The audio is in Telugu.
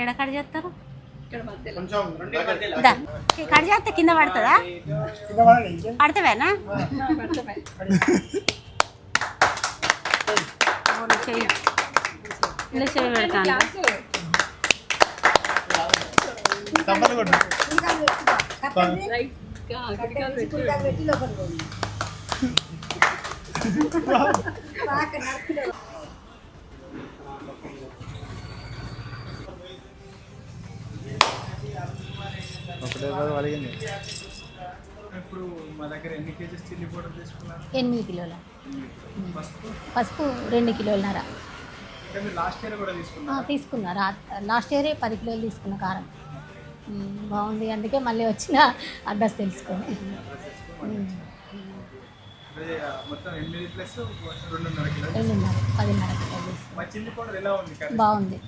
ఏడ కట్ చేస్తారు? కొంచెం కట్ చేస్తే కింద పడుతుందా? పడతావేనా? చెయ్యి ఇలా చెయ్యి పెడతాను. ఇప్పుడు మా దగ్గర ఎన్ని కేజీస్ చిల్లీ పౌడర్ తీసుకున్నారు? 8 కిలోల పసుపు 2 కిలోలన్నర. లాస్ట్ ఇయర్ కూడా తీసుకున్నా. లాస్ట్ ఇయరే 10 కిలోలు తీసుకున్న కారం. బాగుంది, అందుకే మళ్ళీ వచ్చిన అడ్రస్ తెలుసుకొని. మొత్తం 8 ప్లస్ 2.5 కిలో 10.5 కిలోలు తీసుకున్నాను. చిల్లీ పౌడర్ ఎలా ఉంది? బాగుంది.